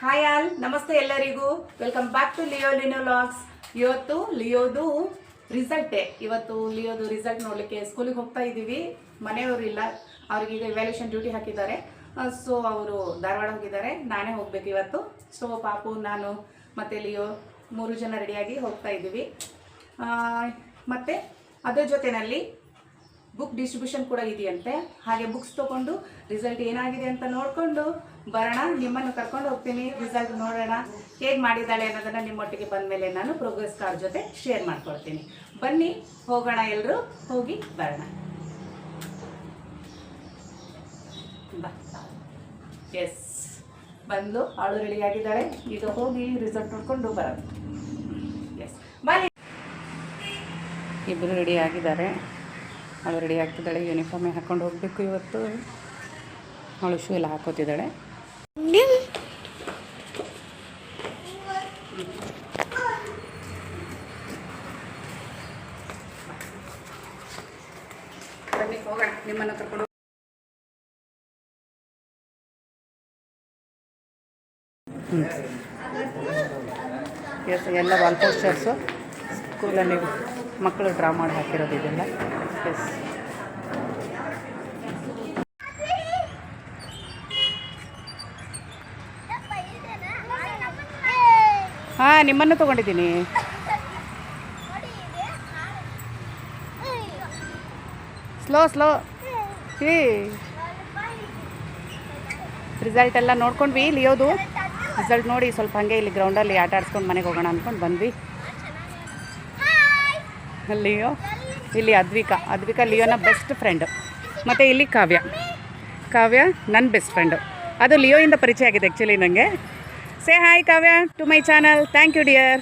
Hi all, ನಮಸ್ತೆ ಎಲ್ಲರಿಗೂ. Welcome back to Leo vlogs. ಇವತ್ತು ಲಿಯೋದು ರಿಸಲ್ಟ್ ಡೇ. ಇವತ್ತು ಲಿಯೋದು ರಿಸಲ್ಟ್ ನೋಡಲಿಕ್ಕೆ ಸ್ಕೂಲಿಗೆ ಹೋಗ್ತಾ ಇದ್ದೀವಿ. ಮನೆಯವರು ಇಲ್ಲ, ಅವ್ರಿಗೆ ಈಗ ಇವ್ಯಾಲ್ಯೂಷನ್ ಡ್ಯೂಟಿ ಹಾಕಿದ್ದಾರೆ. ಸೊ ಅವರು ಧಾರವಾಡ ಹೋಗಿದ್ದಾರೆ, ನಾನೇ ಹೋಗ್ಬೇಕು ಇವತ್ತು. ಸೊ ಪಾಪು, ನಾನು ಮತ್ತು ಲಿಯೋ 3 ಜನ ರೆಡಿಯಾಗಿ ಹೋಗ್ತಾ ಇದ್ದೀವಿ. ಮತ್ತು ಅದರ ಜೊತೆಯಲ್ಲಿ ಬುಕ್ ಡಿಸ್ಟ್ರಿಬ್ಯೂಷನ್ ಕೂಡ ಇದೆಯಂತೆ. ಹಾಗೆ ಬುಕ್ಸ್ ತೊಗೊಂಡು ರಿಸಲ್ಟ್ ಏನಾಗಿದೆ ಅಂತ ನೋಡಿಕೊಂಡು ಬರೋಣ. ನಿಮ್ಮನ್ನು ಕರ್ಕೊಂಡು ಹೋಗ್ತೀನಿ, ರಿಸಲ್ಟ್ ನೋಡೋಣ ಹೇಗೆ ಮಾಡಿದ್ದಾಳೆ ಅನ್ನೋದನ್ನು ನಿಮ್ಮೊಟ್ಟಿಗೆ ಬಂದ ಮೇಲೆ ನಾನು ಪ್ರೋಗ್ರೆಸ್ ಕಾರ್ಡ್ ಜೊತೆ ಶೇರ್ ಮಾಡ್ಕೊಳ್ತೀನಿ. ಬನ್ನಿ ಹೋಗೋಣ, ಎಲ್ಲರೂ ಹೋಗಿ ಬರೋಣ. ಎಸ್, ಬಂದು ಅವಳು ರೆಡಿಯಾಗಿದ್ದಾಳೆ. ಈಗ ಹೋಗಿ ರಿಸಲ್ಟ್ ನೋಡ್ಕೊಂಡು ಬರೋದು. ಎಸ್, ಬನ್ನಿ. ಇಬ್ಬರು ರೆಡಿ ಆಗಿದ್ದಾರೆ. ಅವಳು ರೆಡಿ ಆಗ್ತಿದ್ದಾಳೆ, ಯೂನಿಫಾರ್ಮೇ ಹಾಕ್ಕೊಂಡು ಹೋಗಬೇಕು ಇವತ್ತು. ಅವಳು ಶೂ ಎಲ್ಲ ಹಾಕೋತಿದ್ದಾಳೆ. ಬನ್ನಿ ಹೋಗೋಣ, ನಿಮ್ಮನ್ನು ಕರ್ಕೊಂಡು. ಎಸ್, ಎಲ್ಲ ವಾಲ್ ಪೋಸ್ಟರ್ಸು ಸ್ಕೂಲಲ್ಲಿ ಮಕ್ಕಳು ಡ್ರಾ ಮಾಡಿ ಹಾಕಿರೋದು ಇದೆಲ್ಲ. ಎಸ್, ಹಾಂ, ನಿಮ್ಮನ್ನು ತೊಗೊಂಡಿದ್ದೀನಿ. ಸ್ಲೋ ರಿಸಲ್ಟ್ ಎಲ್ಲ ನೋಡ್ಕೊಂಡ್ವಿ. ಲಿಯೋದು ರಿಸಲ್ಟ್ ನೋಡಿ ಸ್ವಲ್ಪ ಹಾಗೆ ಇಲ್ಲಿ ಗ್ರೌಂಡಲ್ಲಿ ಆಟ ಆಡ್ಸ್ಕೊಂಡು ಮನೆಗೆ ಹೋಗೋಣ ಅಂದ್ಕೊಂಡು ಬಂದ್ವಿ. ಲಿಯೋ, ಇಲ್ಲಿ ಅದ್ವಿಕಾ ಲಿಯೋನ ಬೆಸ್ಟ್ ಫ್ರೆಂಡು. ಮತ್ತು ಇಲ್ಲಿ ಕಾವ್ಯ ನನ್ನ ಬೆಸ್ಟ್ ಫ್ರೆಂಡು. ಅದು ಲಿಯೋಯಿಂದ ಪರಿಚಯ ಆಗಿದೆ ಆ್ಯಕ್ಚುಲಿ ನನಗೆ. Say hi Kavya to my channel. Thank you dear.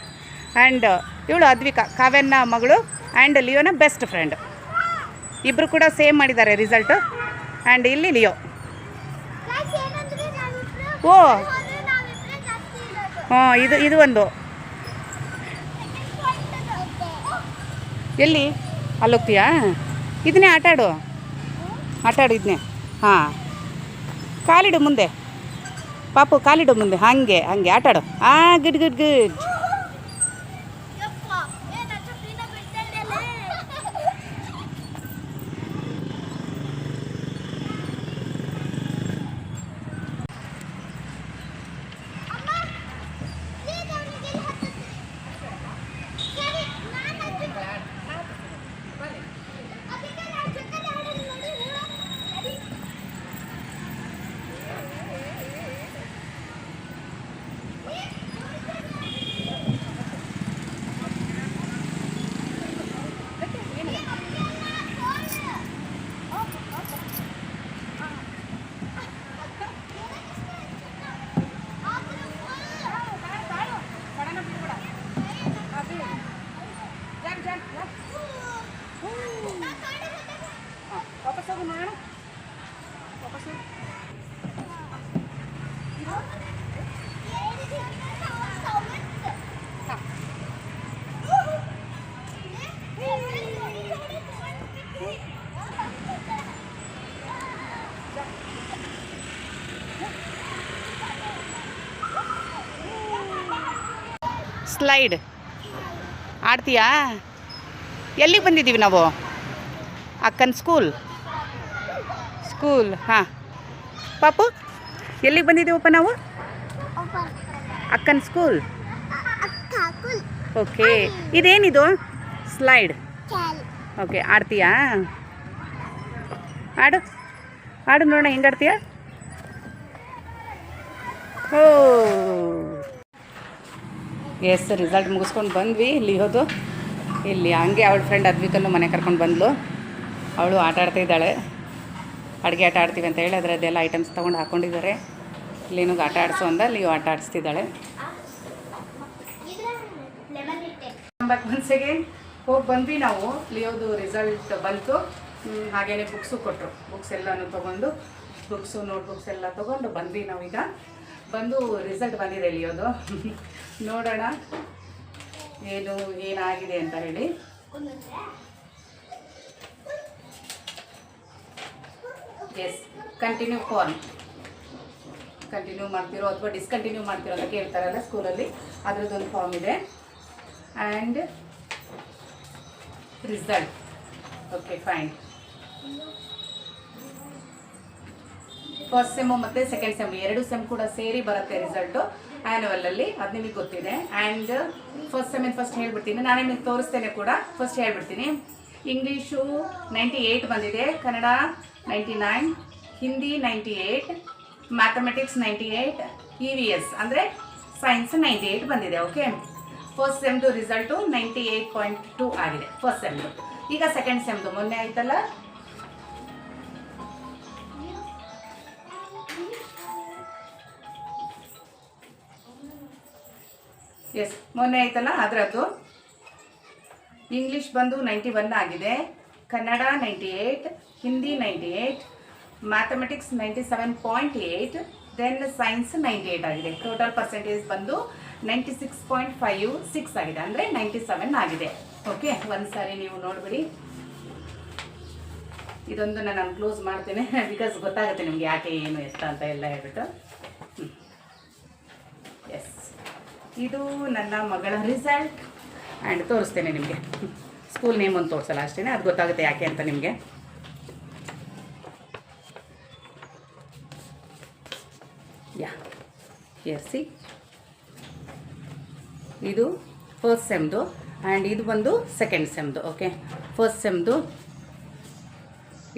And ಇವಳು ಅದ್ವಿಕಾ, ಕಾವ್ಯನ ಮಗಳು ಆ್ಯಂಡ್ ಲಿಯೋನ ಬೆಸ್ಟ್ ಫ್ರೆಂಡ್. ಇಬ್ಬರು ಕೂಡ ಸೇಮ್ ಮಾಡಿದ್ದಾರೆ ರಿಸಲ್ಟು. ಆ್ಯಂಡ್ ಇಲ್ಲಿ ಲಿಯೋ. ಓ ಹಾಂ, ಇದು ಒಂದು ಎಲ್ಲಿ ಅಲ್ಲೋಗ್ತೀಯಾ? ಇದನ್ನೇ ಆಟಾಡು ಇದನ್ನೇ. ಹಾಂ, ಕಾಲಿಡು ಮುಂದೆ ಪಾಪು, ಕಾಲಿಡು ಮುಂದೆ. ಹಾಗೆ ಆಟಾಡು. ಗುಡ್. ಸ್ಲೈಡ್ ಆಡ್ತೀಯಾ? ಎಲ್ಲಿಗೆ ಬಂದಿದ್ದೀವಿ ನಾವು? ಅಕ್ಕನ ಸ್ಕೂಲ್. ಹಾಂ ಪಾಪು, ಎಲ್ಲಿಗೆ ಬಂದಿದ್ದೀವಪ್ಪ ನಾವು? ಅಕ್ಕನ ಸ್ಕೂಲ್. ಓಕೆ, ಇದೇನಿದು? ಸ್ಲೈಡ್. ಓಕೆ, ಆಡ್ತೀಯಾ? ಆಡು ನೋಡೋಣ, ಹೆಂಗೆ ಆಡ್ತೀಯಾ? ಓ ಎಸ್, ರಿಸಲ್ಟ್ ಮುಗಿಸ್ಕೊಂಡು ಬಂದ್ವಿ. ಲಿಯೋದು ಇಲ್ಲಿ ಹಂಗೆ ಅವಳ ಫ್ರೆಂಡ್ ಅದ್ವಿಕನ್ನು ಮನೆ ಕರ್ಕೊಂಡು ಬಂದಳು. ಅವಳು ಆಟ ಆಡ್ತಾಯಿದ್ದಾಳೆ. ಅಡುಗೆ ಆಟ ಆಡ್ತೀವಿ ಅಂತ ಹೇಳಿ ಅದರದ್ದೆಲ್ಲ ಐಟಮ್ಸ್ ತೊಗೊಂಡು ಹಾಕ್ಕೊಂಡಿದ್ದಾರೆ. ಲಿಯೋನಿಗೆ ಆಟ ಆಡಿಸು ಅಂದ, ಲಿಯೋ ಆಟ ಆಡಿಸ್ತಿದ್ದಾಳೆ. ಒನ್ಸ್ ಅಗೇನ್ ಹೋಗಿ ಬಂದ್ವಿ ನಾವು. ಲಿಯೋದು ರಿಸಲ್ಟ್ ಬಂತು. ಹಾಗೆಯೇ ಬುಕ್ಸು ಕೊಟ್ಟರು. ಬುಕ್ಸ್ ಎಲ್ಲನೂ ತೊಗೊಂಡು, ನೋಟ್ಬುಕ್ಸ್ ಎಲ್ಲ ತೊಗೊಂಡು ಬಂದ್ವಿ ನಾವೀಗ. ಬಂದು ರಿಸಲ್ಟ್ ಬಂದಿದೆ ಲಿಯೋದು. ನೋಡೋಣ ಏನಾಗಿದೆ ಅಂತ ಹೇಳಿ. S, continue form. ಕಂಟಿನ್ಯೂ ಮಾಡ್ತಿರೋ ಅಥವಾ ಡಿಸ್ಕಂಟಿನ್ಯೂ ಮಾಡ್ತಿರೋ ಅಂತ ಕೇಳ್ತಾರಲ್ಲ ಸ್ಕೂಲಲ್ಲಿ, ಅದರದ್ದೊಂದು ಫಾರ್ಮ್ ಇದೆ. And result. Okay fine. First sem ಮತ್ತು ಸೆಕೆಂಡ್ ಸೆಮ್ 2 ಸೆಮ್ ಕೂಡ ಸೇರಿ ಬರುತ್ತೆ ರಿಸಲ್ಟು ಆ್ಯನ್ಯುವಲಲ್ಲಿ, ಅದು ನಿಮಗೆ ಗೊತ್ತಿದೆ. ಆ್ಯಂಡ್ ಫಸ್ಟ್ ಸೆಮ್ ಫಸ್ಟ್ ಹೇಳ್ಬಿಡ್ತೀನಿ, ನಾನು ನಿಮಗೆ ತೋರಿಸ್ತೇನೆ ಕೂಡ. ಫಸ್ಟ್ ಹೇಳ್ಬಿಡ್ತೀನಿ. ಇಂಗ್ಲೀಷು 98 ಬಂದಿದೆ, ಕನ್ನಡ 99, ಹಿಂದಿ 98, ಮ್ಯಾಥಮೆಟಿಕ್ಸ್ 98, EVS ಅಂದರೆ ಸೈನ್ಸ್ 98 ಬಂದಿದೆ. ಓಕೆ, ಫಸ್ಟ್ ಸೆಮ್ದು ರಿಸಲ್ಟು 98.2 ಆಗಿದೆ ಫಸ್ಟ್ ಸೆಮ್ದು. ಈಗ ಸೆಕೆಂಡ್ ಸೆಮ್ದು ಮೊನ್ನೆ ಆಯ್ತಲ್ಲ, ಮೊನ್ನೆ ಆಯ್ತಲ್ಲ ಅದರದ್ದು ಇಂಗ್ಲೀಷ್ ಬಂದು 91 ಆಗಿದೆ, Kannada 98, Hindi 98, mathematics 97.8, then science 98 ಆಗಿದೆ. ಟೋಟಲ್ ಪರ್ಸೆಂಟೇಜ್ ಬಂದು 96.56 ಆಗಿದೆ, ಅಂದರೆ 97 ಆಗಿದೆ. ಓಕೆ, ಒಂದು ಸಾರಿ ನೀವು ನೋಡಿಬಿಡಿ. ಇದೊಂದು ನಾನು ಕ್ಲೋಸ್ ಮಾಡ್ತೇನೆ ಬಿಕಾಸ್ ಗೊತ್ತಾಗುತ್ತೆ ನಿಮಗೆ ಯಾಕೆ ಏನು ಎತ್ತ ಅಂತ ಎಲ್ಲ ಹೇಳ್ಬಿಟ್ಟು. ಎಸ್, ಇದು ನನ್ನ ಮಗಳ ರಿಸಲ್ಟ್ ಆ್ಯಂಡ್ ತೋರಿಸ್ತೇನೆ ನಿಮಗೆ. ಸ್ಕೂಲ್ ನೇಮ್ ಒಂದು ತೋರಿಸಲ್ಲ ಅಷ್ಟೇ, ಅದು ಗೊತ್ತಾಗುತ್ತೆ ಯಾಕೆ ಅಂತ ನಿಮಗೆ. ಸಿ ಇದು ಫಸ್ಟ್ ಸೆಮ್ದು ಆ್ಯಂಡ್ ಇದು ಬಂದು ಸೆಕೆಂಡ್ ಸೆಮ್ದು. ಓಕೆ, ಫಸ್ಟ್ ಸೆಮ್ದು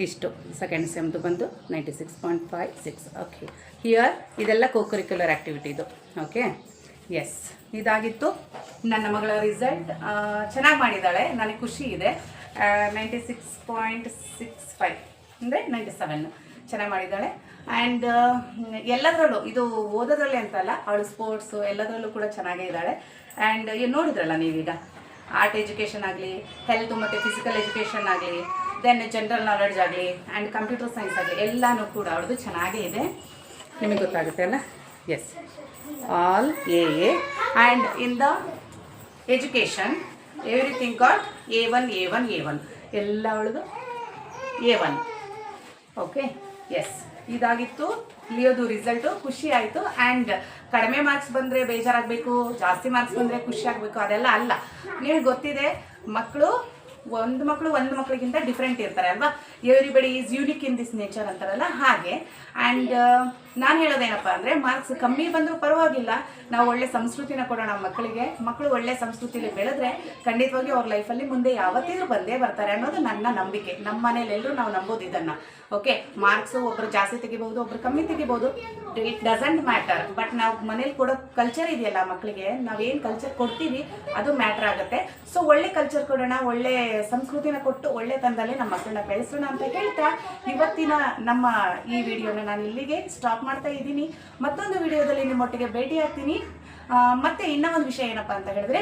ಇಷ್ಟು, ಸೆಕೆಂಡ್ ಸೆಮ್ದು ಬಂದು 96.56. ಓಕೆ, ಹಿಯರ್ ಇದೆಲ್ಲ ಕೋಕರಿಕ್ಯುಲರ್ ಆ್ಯಕ್ಟಿವಿಟಿದು. ಓಕೆ, ಎಸ್, ಇದಾಗಿತ್ತು ನನ್ನ ಮಗಳ ರಿಸಲ್ಟ್. ಚೆನ್ನಾಗಿ ಮಾಡಿದ್ದಾಳೆ, ನನಗೆ ಖುಷಿ ಇದೆ. 96.65 ಅಂದರೆ 97 ಚೆನ್ನಾಗಿ ಮಾಡಿದ್ದಾಳೆ. ಆ್ಯಂಡ್ ಎಲ್ಲದರಲ್ಲೂ, ಇದು ಓದೋದ್ರಲ್ಲೇ ಅಂತಲ್ಲ, ಅವಳು ಸ್ಪೋರ್ಟ್ಸು ಎಲ್ಲದರಲ್ಲೂ ಕೂಡ ಚೆನ್ನಾಗೇ ಇದ್ದಾಳೆ. ಆ್ಯಂಡ್ ನೋಡಿದ್ರಲ್ಲ ನೀವೀಗ, ಆರ್ಟ್ ಎಜುಕೇಷನ್ ಆಗಲಿ, ಹೆಲ್ತ್ ಮತ್ತು ಫಿಸಿಕಲ್ ಎಜುಕೇಷನ್ ಆಗಲಿ, ದೆನ್ ಜನರಲ್ ನಾಲೆಡ್ಜ್ ಆಗಲಿ ಆ್ಯಂಡ್ ಕಂಪ್ಯೂಟರ್ ಸೈನ್ಸ್ ಆಗಲಿ ಎಲ್ಲನೂ ಕೂಡ ಅವಳದು ಚೆನ್ನಾಗೇ ಇದೆ. ನಿಮಗೆ ಗೊತ್ತಾಗುತ್ತೆ ಅಲ್ಲ. Yes, all AA, and in the education everything got A1 A1 A1 ಎಲ್ಲ ಅವಳದು A1. ಓಕೆ, ಎಸ್, ಇದಾಗಿತ್ತು ಲಿಯೋದು ರಿಸಲ್ಟು. ಖುಷಿ ಆಯಿತು. ಆ್ಯಂಡ್ ಕಡಿಮೆ ಮಾರ್ಕ್ಸ್ ಬಂದರೆ ಬೇಜಾರಾಗಬೇಕು, ಜಾಸ್ತಿ ಮಾರ್ಕ್ಸ್ ಬಂದರೆ ಖುಷಿ ಆಗಬೇಕು, ಅದೆಲ್ಲ ಅಲ್ಲ. ನಿಮಗೆ ಗೊತ್ತಿದೆ, ಒಂದು ಮಕ್ಕಳಿಗಿಂತ ಡಿಫ್ರೆಂಟ್ ಇರ್ತಾರೆ ಅಲ್ವಾ. Everybody is unique in this nature ಅಂತಾರಲ್ಲ ಹಾಗೆ. ಆ್ಯಂಡ್ ನಾನು ಹೇಳೋದೇನಪ್ಪ ಅಂದರೆ, ಮಾರ್ಕ್ಸ್ ಕಮ್ಮಿ ಬಂದರೂ ಪರವಾಗಿಲ್ಲ, ನಾವು ಒಳ್ಳೆ ಸಂಸ್ಕೃತಿನ ಕೊಡೋಣ ಮಕ್ಕಳಿಗೆ. ಮಕ್ಕಳು ಒಳ್ಳೆ ಸಂಸ್ಕೃತಿಲಿ ಬೆಳೆದ್ರೆ ಖಂಡಿತವಾಗಿ ಅವ್ರ ಲೈಫಲ್ಲಿ ಮುಂದೆ ಯಾವತ್ತಿದ್ರೂ ಬಂದೇ ಬರ್ತಾರೆ ಅನ್ನೋದು ನನ್ನ ನಂಬಿಕೆ. ನಮ್ಮ ಮನೇಲಿ ಎಲ್ಲರೂ ನಾವು ನಂಬೋದು ಇದನ್ನು. ಓಕೆ, ಮಾರ್ಕ್ಸು ಒಬ್ಬರು ಜಾಸ್ತಿ ತೆಗಿಬೋದು, ಒಬ್ರು ಕಮ್ಮಿ ತೆಗಿಬೋದು, ಇಟ್ ಡಸಂಟ್ ಮ್ಯಾಟರ್. ಬಟ್ ನಾವು ಮನೇಲಿ ಕೊಡೋ ಕಲ್ಚರ್ ಇದೆಯಲ್ಲ ಮಕ್ಕಳಿಗೆ, ನಾವೇನು ಕಲ್ಚರ್ ಕೊಡ್ತೀವಿ ಅದು ಮ್ಯಾಟ್ರ್ ಆಗುತ್ತೆ. ಸೊ ಒಳ್ಳೆ ಕಲ್ಚರ್ ಕೊಡೋಣ, ಒಳ್ಳೆ ಸಂಸ್ಕೃತಿನ ಕೊಟ್ಟು ಒಳ್ಳೆ ತಂದಲ್ಲೇ ನಮ್ಮ ಮಕ್ಕಳನ್ನ ಬೆಳೆಸೋಣ ಅಂತ ಹೇಳ್ತಾ ಇವತ್ತಿನ ನಮ್ಮ ಈ ವಿಡಿಯೋನ ನಾನು ಇಲ್ಲಿಗೆ ಸ್ಟಾಪ್ ಮಾಡ್ತಾ ಇದ್ದೀನಿ. ಮತ್ತೊಂದು ವಿಡಿಯೋದಲ್ಲಿ ನಿಮ್ಮೊಟ್ಟಿಗೆ ಭೇಟಿ ಆಗ್ತೀನಿ. ಮತ್ತೆ ಇನ್ನೂ ಒಂದು ವಿಷಯ ಏನಪ್ಪ ಅಂತ ಹೇಳಿದ್ರೆ,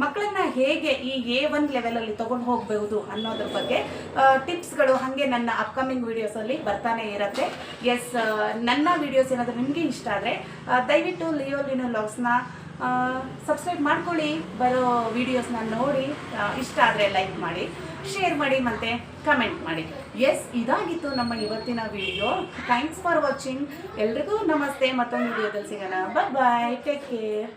ಮಕ್ಕಳನ್ನ ಹೇಗೆ ಈ A1 ಲೆವೆಲಲ್ಲಿ ತೊಗೊಂಡು ಹೋಗಬಹುದು ಅನ್ನೋದ್ರ ಬಗ್ಗೆ ಟಿಪ್ಸ್ಗಳು ಹಾಗೆ ನನ್ನ ಅಪ್ಕಮಿಂಗ್ ವಿಡಿಯೋಸಲ್ಲಿ ಬರ್ತಾನೆ ಇರುತ್ತೆ. ಎಸ್, ನನ್ನ ವಿಡಿಯೋಸ್ ಏನಾದರೂ ನಿಮಗೆ ಇಷ್ಟ ಆದರೆ ದಯವಿಟ್ಟು ಲಿಯೋ ಲಾಗ್ಸ್ನ ಸಬ್ಸ್ಕ್ರೈಬ್ ಮಾಡ್ಕೊಳ್ಳಿ. ಬರೋ ವಿಡಿಯೋಸ್ನ ನೋಡಿ ಇಷ್ಟ ಆದರೆ ಲೈಕ್ ಮಾಡಿ, ಶೇರ್ ಮಾಡಿ ಮತ್ತು ಕಮೆಂಟ್ ಮಾಡಿ. ಎಸ್, ಇದಾಗಿತ್ತು ನಮ್ಮ ಇವತ್ತಿನ ವಿಡಿಯೋ. Thanks for watching. ಎಲ್ರಿಗೂ ನಮಸ್ತೆ. ಮತ್ತೊಂದು ವಿಡಿಯೋದಲ್ಲಿ ಸಿಗೋಣ. ಬಾಯ್, ಟೇಕ್ ಕೇರ್.